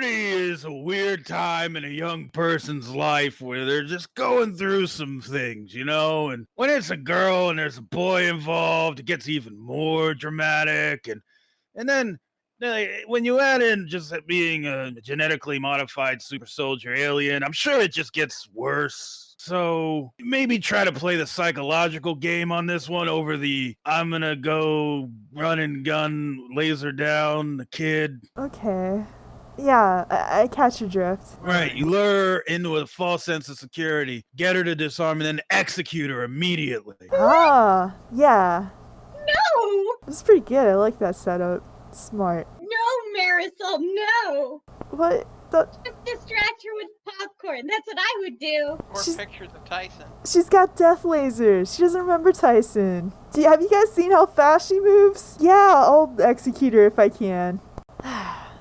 Puberty is a weird time in a young person's life where they're just going through some things, you know? And when it's a girl and there's a boy involved, it gets even more dramatic. And then when you add in just being a genetically modified super soldier alien, I'm sure it just gets worse. So maybe try to play the psychological game on this one over the I'm gonna go run and gun, laser down the kid. Okay. Yeah, I catch your drift. Right, you lure her into a false sense of security, get her to disarm, and then execute her immediately. Ah, yeah. No! It's pretty good. I like that setup. Smart. No, Marisol, no! What? Just distract her with popcorn. That's what I would do. Or She's- pictures of Tyson. She's got death lasers. She doesn't remember Tyson. Have you guys seen how fast she moves? Yeah, I'll execute her if I can.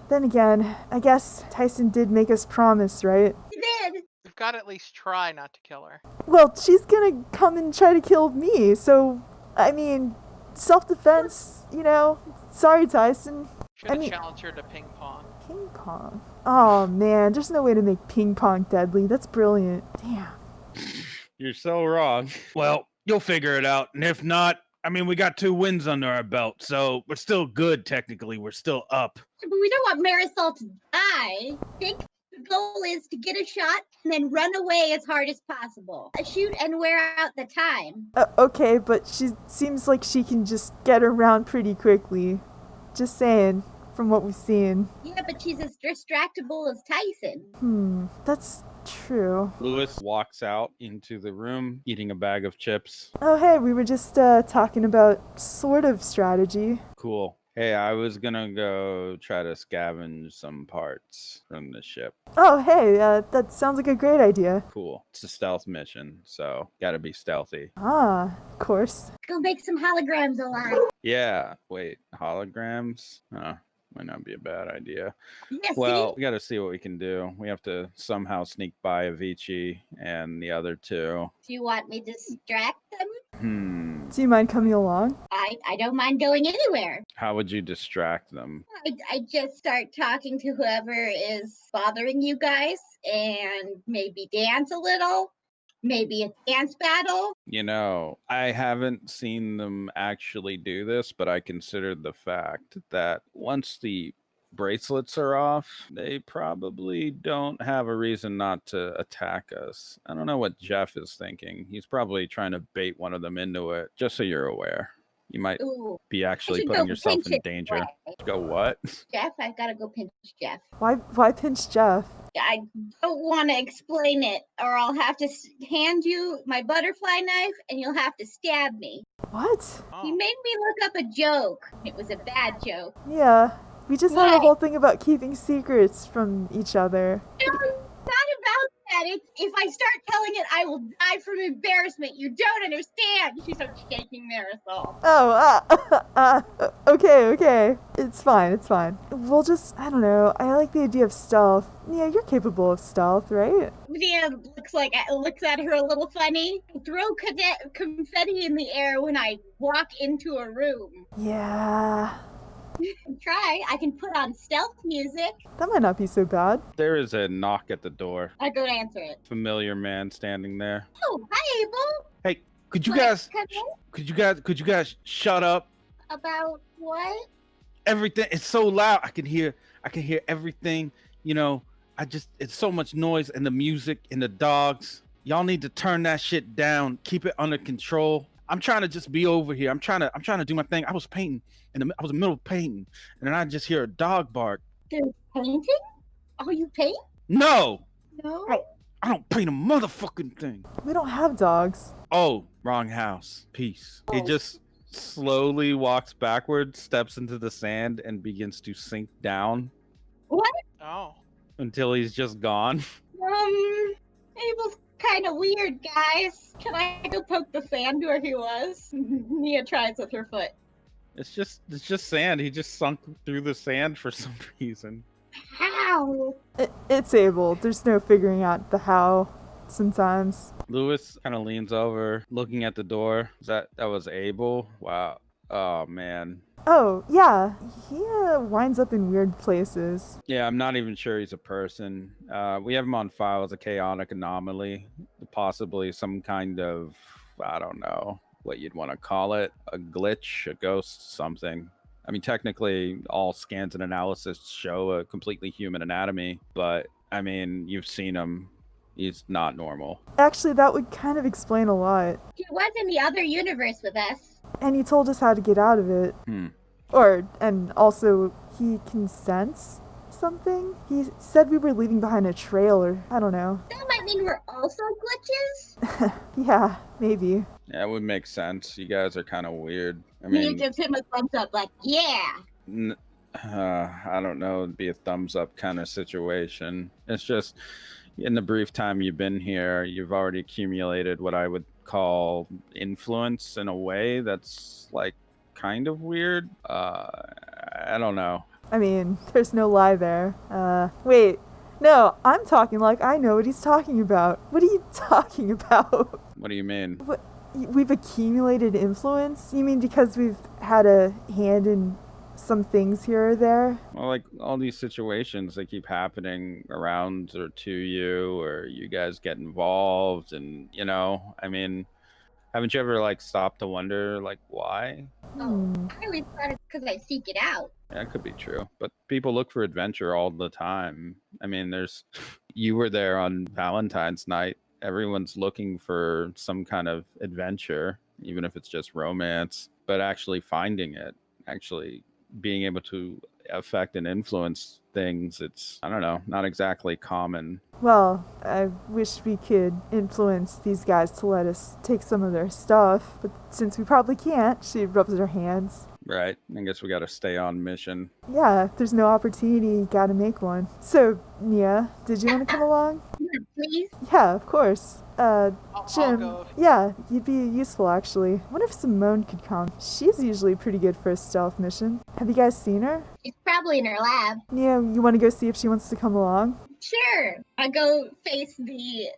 Then again, I guess Tyson did make us promise, right? He did. We've got to at least try not to kill her. Well, she's gonna come and try to kill me, so, I mean, self-defense, you know? Sorry, Tyson. Should have I mean- challenged her to ping pong. Ping pong. Oh, man, there's no way to make ping pong deadly. That's brilliant. Damn. You're so wrong. Well, you'll figure it out. And if not, I mean, we got 2 wins under our belt, so we're still good technically. We're still up. But we don't want Marisol to die. I think the goal is to get a shot and then run away as hard as possible. Shoot and wear out the time. Okay, but she seems like she can just get around pretty quickly. Just saying, from what we've seen. Yeah, but she's as distractible as Tyson. That's true. Lewis walks out into the room eating a bag of chips. Oh, hey, we were just talking about sort of strategy. Cool. Hey, I was gonna go try to scavenge some parts from the ship. Oh, hey, that sounds like a great idea. Cool. It's a stealth mission, so gotta be stealthy. Ah, of course. Go make some holograms alive. Yeah. Wait, holograms? Might not be a bad idea. Yes, Well, we gotta see what we can do. We have to somehow sneak by Avicii and the other 2. do you want me to distract them? Do you mind coming along? I don't mind going anywhere. How would you distract them? I just start talking to whoever is bothering you guys and maybe dance a little. Maybe a dance battle. You know, I haven't seen them actually do this, but I considered the fact that once the bracelets are off, they probably don't have a reason not to attack us. I don't know what Jeff is thinking. He's probably trying to bait one of them into it, just so you're aware. You might Ooh, be actually should putting go yourself pinch in it danger. away. Go what? Jeff, I've got to go pinch Jeff. Why pinch Jeff? I don't want to explain it, or I'll have to hand you my butterfly knife, and you'll have to stab me. What? He Oh, made me look up a joke. It was a bad joke. Yeah, we just had a Why? whole thing about keeping secrets from each other. No, it's not about that. It's if I start telling it, I will die from embarrassment. You don't understand. She starts shaking Marisol. Oh, okay. It's fine. We'll just, I don't know, I like the idea of stealth. Yeah, you're capable of stealth, right? Leah looks at her a little funny. Throw confetti in the air when I walk into a room. Yeah, Try. I can put on stealth music. that might not be so bad. There is a knock at the door. I go to answer it. Familiar man standing there. Oh, hi, Abel. Hey, could you What? guys Come in? could you guys shut up? About what? Everything, it's so loud. I can hear everything. You know, it's so much noise and the music and the dogs. Y'all need to turn that shit down. Keep it under control. I'm trying to just be over here. I'm trying to do my thing. I was painting I was in the middle of painting, and then I just hear a dog bark. They're painting? Oh, you paint? No, No. I don't paint a motherfucking thing. We don't have dogs. Oh, wrong house. Peace. He Oh. just slowly walks backwards, steps into the sand, and begins to sink down What? oh. until he's just gone. Abel's kind of weird, guys. Can I go poke the sand where he was? Nia tries with her foot. It's just sand. He just sunk through the sand for some reason. How? It's able. There's no figuring out the how sometimes. Lewis kind of leans over, looking at the door. That was Abel. Wow. Oh man. Oh, yeah. He winds up in weird places. Yeah, I'm not even sure he's a person. We have him on file as a chaotic anomaly, possibly some kind of, I don't know what you'd want to call it, a glitch, a ghost, something. I mean, technically, all scans and analysis show a completely human anatomy, but I mean, you've seen him. He's not normal. Actually, that would kind of explain a lot. He was in the other universe with us. And he told us how to get out of it. And also, he can sense something? He said we were leaving behind a trail, or I don't know. That might mean we're also glitches? Yeah, maybe. Yeah, it would make sense. You guys are kind of weird. I Mia mean, gives him a thumbs up, like, yeah. I don't know. It'd be a thumbs up kind of situation. It's just in the brief time you've been here, you've already accumulated what I would call influence in a way that's like kind of weird. I don't know. I mean, there's no lie there. Wait. No, I'm talking like I know what he's talking about. What are you talking about? What do you mean? What? We've accumulated influence? You mean because we've had a hand in some things here or there? Well, like all these situations, they keep happening around or to you, or you guys get involved, and I mean, haven't you ever like stopped to wonder like why? Oh, I always thought it's because I seek it out. Yeah, it could be true, but people look for adventure all the time. I mean, you were there on Valentine's night. Everyone's looking for some kind of adventure, even if it's just romance, but actually finding it, actually being able to affect and influence things, it's, I don't know, not exactly common. Well, I wish we could influence these guys to let us take some of their stuff, but since we probably can't, she rubs her hands. Right. I guess we got to stay on mission. Yeah, if there's no opportunity, you gotta make one. So, Nia, did you want to come along? Please? Yeah, of course. I'll Jim, go. yeah, you'd be useful actually. I wonder if Simone could come. She's usually pretty good for a stealth mission. Have you guys seen her? She's probably in her lab. Nia, you want to go see if she wants to come along? Sure. I go face the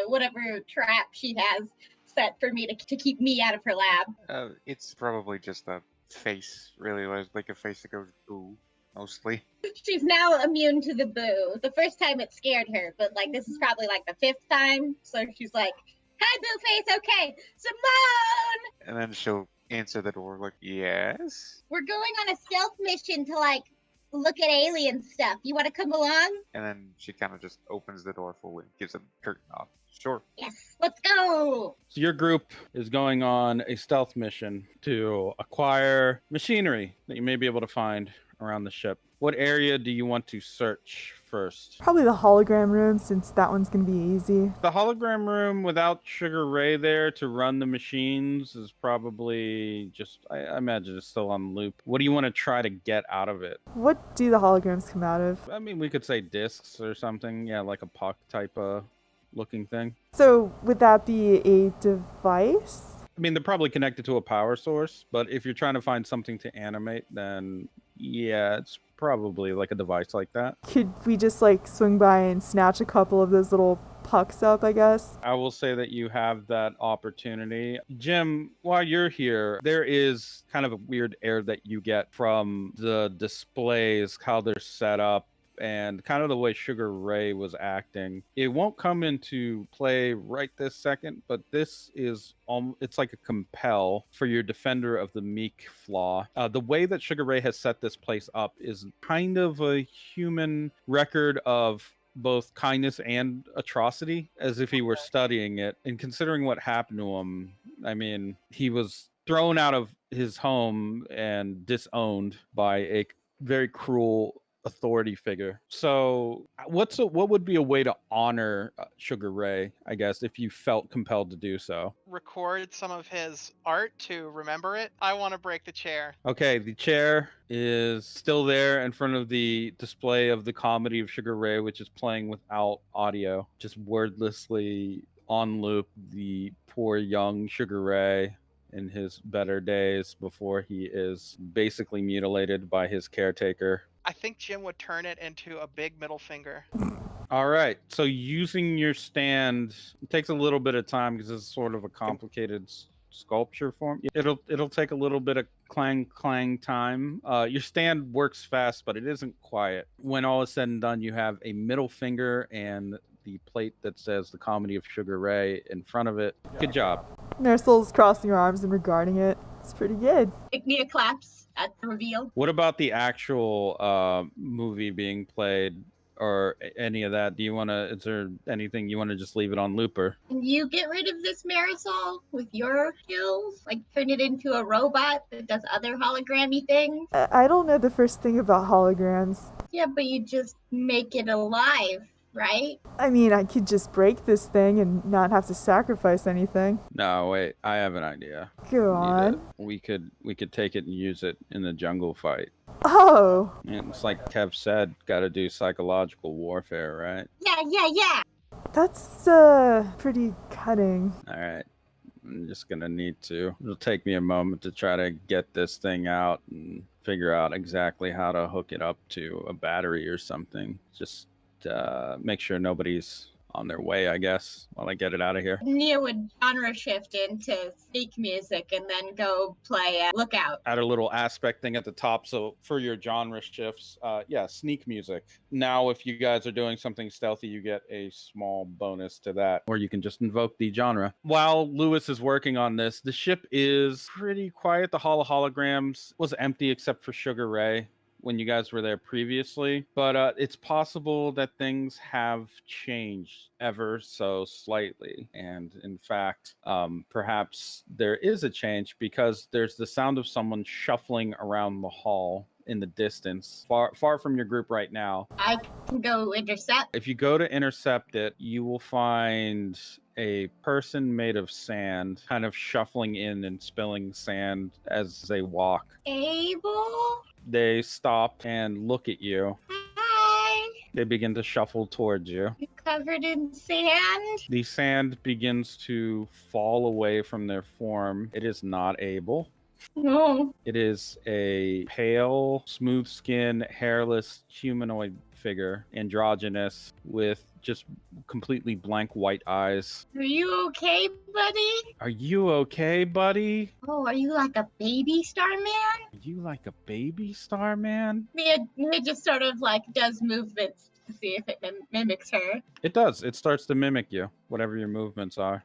whatever trap she has set for me to keep me out of her lab. It's probably just a face, really, like a face that goes ooh, mostly. She's now immune to the boo. The first time it scared her, but like this is probably like the 5th time. So she's like, "Hi, boo face. Okay, Simone. And then she'll answer the door like, yes? We're going on a stealth mission to like look at alien stuff. You want to come along? And then she kind of just opens the door fully, gives a curtain off. Sure. Yes. Let's go. So your group is going on a stealth mission to acquire machinery that you may be able to find around the ship. What area do you want to search first? Probably the hologram room, since that one's gonna be easy. The hologram room without Sugar Ray there to run the machines is probably just, I imagine it's still on loop. What do you want to try to get out of it? What do the holograms come out of? I mean, we could say discs or something. Yeah, like a puck type of looking thing. So, would that be a device? I mean, they're probably connected to a power source, but if you're trying to find something to animate, then yeah, it's probably like a device like that. Could we just like swing by and snatch a couple of those little pucks up, I guess? I will say that you have that opportunity. Jim, while you're here, there is kind of a weird air that you get from the displays, how they're set up, and kind of the way Sugar Ray was acting. It won't come into play right this second, but this is it's like a compel for your defender of the meek flaw. The way that Sugar Ray has set this place up is kind of a human record of both kindness and atrocity, as if he were studying it. And considering what happened to him, I mean, he was thrown out of his home and disowned by a very cruel authority figure. So what would be a way to honor Sugar Ray, I guess, if you felt compelled to do so? Record some of his art to remember it. I want to break the chair. Okay, the chair is still there in front of the display of the comedy of Sugar Ray, which is playing without audio, just wordlessly on loop. The poor young Sugar Ray in his better days before he is basically mutilated by his caretaker. I think Jim would turn it into a big middle finger. All right. So using your stand, it takes a little bit of time because it's sort of a complicated sculpture form. It'll take a little bit of clang time. Your stand works fast, but it isn't quiet. When all is said and done, you have a middle finger and the plate that says the Comedy of Sugar Ray in front of it. Good job. Marisol's crossing her arms and regarding it. It's pretty good. Ignia claps at the reveal. What about the actual movie being played or any of that? Is there anything you want to just leave it on looper? You get rid of this Marisol with your skills, like turn it into a robot that does other hologrammy things. I don't know the first thing about holograms. Yeah, but you just make it alive, right? I mean, I could just break this thing and not have to sacrifice anything. No, wait. I have an idea. Go on. We could take it and use it in the jungle fight. Oh. And it's like Kev said, got to do psychological warfare, right? Yeah. That's, pretty cutting. All right. I'm just going to need to. It'll take me a moment to try to get this thing out and figure out exactly how to hook it up to a battery or something. Just make sure nobody's on their way, I guess, while I get it out of here. Nia would genre shift into sneak music and then go play Lookout. Add a little aspect thing at the top. So for your genre shifts, sneak music. Now, if you guys are doing something stealthy, you get a small bonus to that, or you can just invoke the genre. While Lewis is working on this, the ship is pretty quiet. The Hall of Holograms was empty except for Sugar Ray when you guys were there previously, but it's possible that things have changed ever so slightly. And in fact, perhaps there is a change because there's the sound of someone shuffling around the hall in the distance, far from your group right now. I can go intercept. If you go to intercept it, you will find a person made of sand kind of shuffling in and spilling sand as they walk. Abel? They stop and look at you. Hi. They begin to shuffle towards you. You covered in sand? The sand begins to fall away from their form. It is not Abel. No. It is a pale, smooth skin, hairless humanoid figure, androgynous, with just completely blank white eyes. Are you okay, buddy? Are you okay, buddy? Oh, are you like a baby Starman? Are you like a baby Starman? Mia just sort of like does movements to see if it mimics her. It does. It starts to mimic you, whatever your movements are.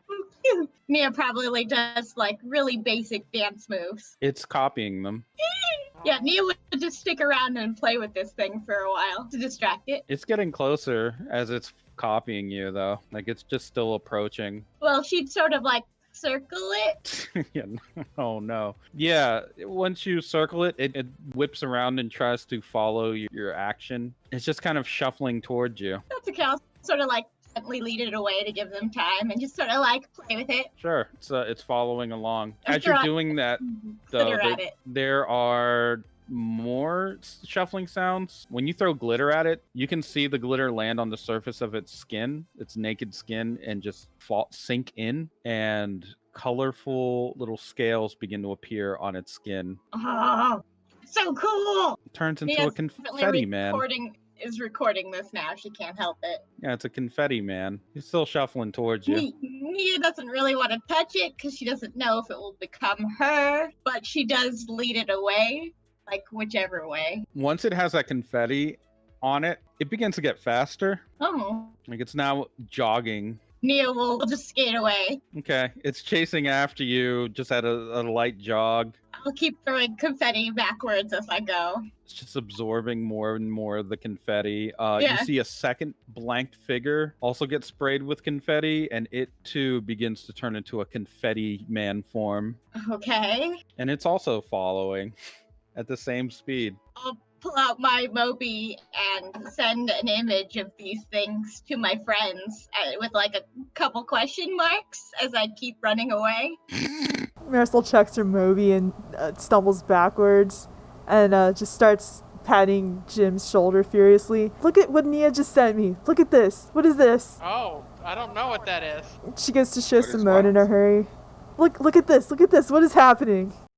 Mia probably does like really basic dance moves. It's copying them. Yeah, Mia would just stick around and play with this thing for a while to distract it. It's getting closer as it's copying you, though. Like, it's just still approaching. Well, she'd sort of like circle it. Yeah. Oh, no. Yeah, once you circle it, it whips around and tries to follow your action. It's just kind of shuffling towards you. That's okay. I'll sort of like gently lead it away to give them time and just sort of like play with it. Sure, it's following along. I'm As sure you're doing that, though, Glitter at it. there are more shuffling sounds. When you throw glitter at it, you can see the glitter land on the surface of its skin, its naked skin, and just sink in, and colorful little scales begin to appear on its skin. Oh, so cool! It turns into a Mia's confetti man. Is recording this now. She can't help it. Yeah, it's a confetti man. He's still shuffling towards you. Nia doesn't really want to touch it because she doesn't know if it will become her, but she does lead it away, like whichever way. Once it has that confetti on it, it begins to get faster. Oh. Like, it's now jogging. Nia will just skate away. Okay, it's chasing after you just at a light jog. I'll keep throwing confetti backwards as I go. It's just absorbing more and more of the confetti. You Yeah. see a second blanked figure also get sprayed with confetti, and it too begins to turn into a confetti man form. Okay. And it's also following at the same speed. I'll pull out my Moby and send an image of these things to my friends with like a couple question marks as I keep running away. Marisol checks her Moby and stumbles backwards and just starts patting Jim's shoulder furiously. Look at what Nia just sent me. Look at this. What is this? Oh, I don't know what that is. She goes to show What is Simone in a what? hurry. Look at this. Look at this. What is happening?